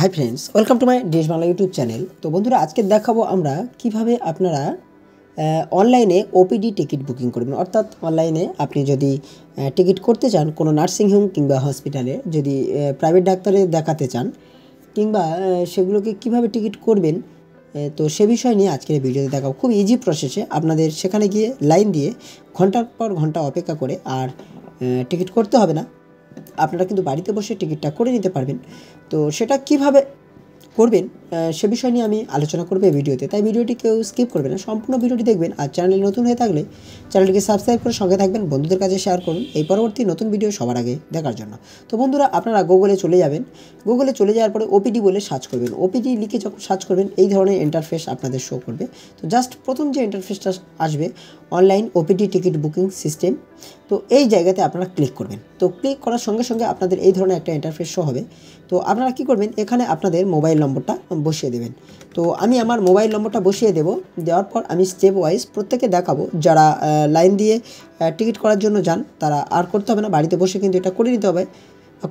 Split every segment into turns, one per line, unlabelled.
High friends welcome to my Desh Bangla YouTube channel. तो बंधुरा आज के देखाबो आमरा किभाबे आपनारा अनलाइने ओपीडी टिकिट बुकिंग करबेन। अर्थात अनलाइने आपनी जदि टिकिट करते चान कोनो नार्सिंग होम किंबा हस्पिटाले जदि प्राइवेट डाक्तारे देखाते चान किंबा सेगुलोके किभाबे टिकिट करबेन तो से विषय निये आजकेर भिडियोते देखाबो। खूब इजी प्रसेसे आपनादेर सेखाने गिये लाइन दिए घंटार पर घंटा अपेक्षा करे आर टिकिट करते होबे ना, আপনারা কিন্তু বাড়িতে বসে টিকিটটা করে নিতে পারবেন। তো সেটা কিভাবে করবেন সে বিষয় নিয়ে আমি আলোচনা করব এই ভিডিওতে, তাই ভিডিওটি কেউ স্কিপ করবেন না, সম্পূর্ণ ভিডিওটি দেখবেন। আর চ্যানেলে নতুন হয়ে থাকলে চ্যানেলটিকে সাবস্ক্রাইব করে সঙ্গে থাকবেন, বন্ধুদের কাছে শেয়ার করুন এই পরবর্তী নতুন ভিডিও সবার আগে দেখার জন্য। তো বন্ধুরা আপনারা গুগলে চলে যাবেন, গুগলে চলে যাওয়ার পরে ওপিডি বলে সার্চ করবেন। ওপিডি লিখে যখন সার্চ করবেন এই ধরনের ইন্টারফেস আপনাদের শো করবে। তো জাস্ট প্রথম যে ইন্টারফেসটা আসবে online OPD ticket booking system, তো এই জায়গাতে আপনারা ক্লিক করবেন। তো ক্লিক করার সঙ্গে সঙ্গে আপনাদের এই ধরনের একটা ইন্টারফেস শো হবে। তো আপনারা কী করবেন, এখানে আপনাদের মোবাইল নম্বরটা বসিয়ে দেবেন। তো আমি আমার মোবাইল নম্বরটা বসিয়ে দেব, দেওয়ার পর আমি স্টেপ ওয়াইজ প্রত্যেকে দেখাবো। যারা লাইন দিয়ে টিকিট করার জন্য যান তারা আর করতে হবে না, বাড়িতে বসে কিন্তু এটা করে নিতে হবে,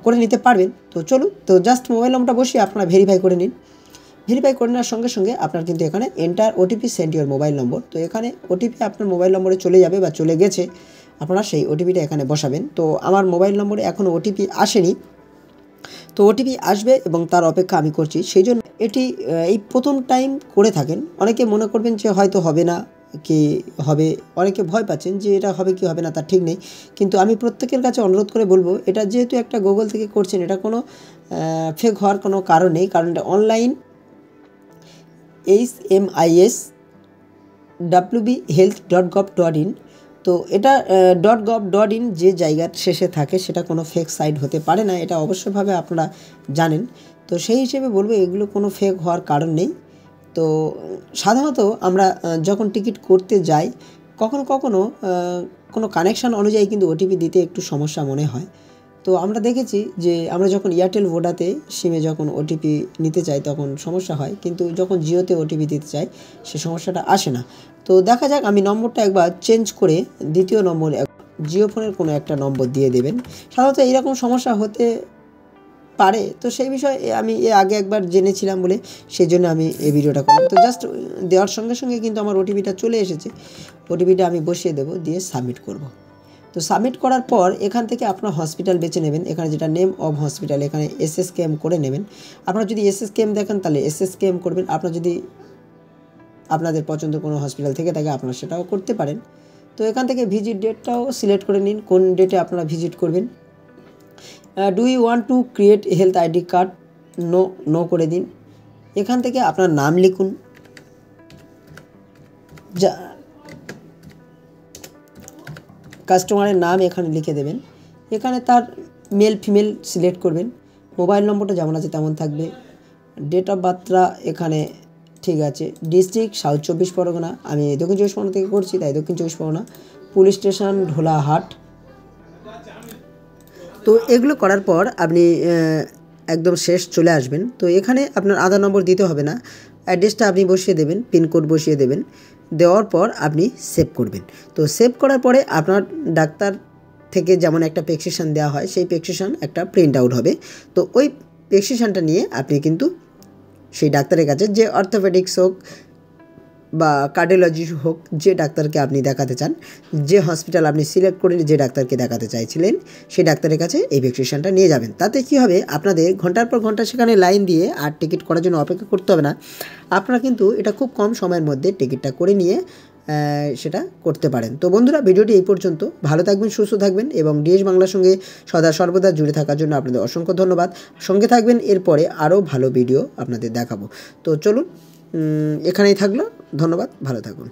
করে নিতে পারবেন। তো চলুন, তো জাস্ট মোবাইল নম্বরটা বসিয়ে আপনারা ভেরিফাই করে নিন। ভেরিফাই করে নেওয়ার সঙ্গে সঙ্গে আপনার কিন্তু এখানে enter OTP send your mobile নম্বর। তো এখানে ওটিপি আপনার মোবাইল নম্বরে চলে যাবে বা চলে গেছে, আপনারা সেই ওটিপিটা এখানে বসাবেন। তো আমার মোবাইল নম্বরে এখনও ওটিপি আসেনি, তো ওটিপি আসবে এবং তার অপেক্ষা আমি করছি। সেই জন্য এটি এই প্রথম টাইম করে থাকেন। অনেকে মনে করবেন যে হয়তো হবে না কি হবে, অনেকে ভয় পাচ্ছেন যে এটা হবে কি হবে না তার ঠিক নেই। কিন্তু আমি প্রত্যেকের কাছে অনুরোধ করে বলবো, এটা যেহেতু একটা গুগল থেকে করছেন, এটা কোনো ফেক হওয়ার কোনো কারণ নেই, কারণ এটা অনলাইন HMISWBhealth.gov.in। তো এটা .gov.in যে জায়গার শেষে থাকে সেটা কোনো ফেক সাইট হতে পারে না, এটা অবশ্যভাবে আপনারা জানেন। তো সেই হিসেবে বলবো এগুলো কোনো ফেক হওয়ার কারণ নেই। তো সাধারণত আমরা যখন টিকিট করতে যাই কখনো কখনো কোনো কানেকশান অনুযায়ী কিন্তু ওটিপি দিতে একটু সমস্যা মনে হয়। তো আমরা দেখেছি যে আমরা যখন এয়ারটেল ভোডাতে সিমে যখন ওটিপি নিতে চাই তখন সমস্যা হয়, কিন্তু যখন জিওতে ওটিপি দিতে চাই সে সমস্যাটা আসে না। তো দেখা যাক, আমি নম্বরটা একবার চেঞ্জ করে দ্বিতীয় নম্বর জিও ফোনের কোনো একটা নম্বর দিয়ে দেবেন। সাধারণত এইরকম সমস্যা হতে পারে, তো সেই বিষয়ে আমি আগে একবার জেনেছিলাম বলে সেই জন্য আমি এই ভিডিওটা করলাম। তো জাস্ট দেওয়ার সঙ্গে সঙ্গে কিন্তু আমার ওটিপিটা চলে এসেছে, ওটিপিটা আমি বসিয়ে দেবো, দিয়ে সাবমিট করব। তো সাবমিট করার পর এখান থেকে আপনার হসপিটাল বেছে নেবেন। এখানে যেটা নেম অফ হসপিটাল, এখানে SSKM করে নেবেন। আপনারা যদি SSKM দেখেন তাহলে SSKM করবেন। আপনার যদি আপনাদের পছন্দ কোনো হসপিটাল থেকে থাকে আপনারা সেটাও করতে পারেন। তো এখান থেকে ভিজিট ডেটটাও সিলেক্ট করে নিন, কোন ডেটে আপনারা ভিজিট করবেন। Do you want to create health ID card, no করে দিন। এখান থেকে আপনার নাম লিখুন, যা কাস্টমারের নাম এখানে লিখে দেবেন। এখানে তার মেল ফিমেল সিলেক্ট করবেন। মোবাইল নম্বরটা যেমন আছে তেমন থাকবে। ডেট অফ বার্থটা এখানে ঠিক আছে। ডিস্ট্রিক্ট সাউথ 24 পরগনা, আমি দক্ষিণ 24 পরগনা থেকে করছি তাই দক্ষিণ 24 পরগনা। Police station Dholahat. তো এগুলো করার পর আপনি একদম শেষ চলে আসবেন। তো এখানে আপনার আধার নম্বর দিতে হবে না, অ্যাড্রেসটা আপনি বসিয়ে দেবেন, পিনকোড বসিয়ে দেবেন। দেওয়ার পর আপনি সেভ করবেন। তো সেভ করার পরে আপনার ডাক্তার থেকে যেমন একটা প্রেসক্রিপশান দেওয়া হয় সেই প্রেসক্রিপশান একটা প্রিন্ট আউট হবে। তো ওই প্রেসক্রিপশানটা নিয়ে আপনি কিন্তু সেই ডাক্তারের কাছে, যে অর্থোপেডিক্স হোক বা কার্ডিওলজি হোক, যে ডাক্তারকে আপনি দেখাতে চান, যে হসপিটাল আপনি সিলেক্ট করে যে ডাক্তারকে দেখাতে চাইছিলেন সেই ডাক্তারের কাছে এই প্রেসক্রিপশানটা নিয়ে যাবেন। তাতে কি হবে, আপনাদের ঘন্টার পর ঘন্টা সেখানে লাইন দিয়ে আর টিকিট করার জন্য অপেক্ষা করতে হবে না। আপনারা কিন্তু এটা খুব কম সময়ের মধ্যে টিকিটটা করে নিয়ে সেটা করতে পারেন। তো বন্ধুরা ভিডিওটি এই পর্যন্ত। ভালো থাকবেন, সুস্থ থাকবেন এবং ডিএস বাংলার সঙ্গে সদা সর্বদা জুড়ে থাকার জন্য আপনাদের অসংখ্য ধন্যবাদ। সঙ্গে থাকবেন, এরপরে আরও ভালো ভিডিও আপনাদের দেখাবো। তো চলুন, এখানেই থাকলো, ধন্যবাদ, ভালো থাকুন।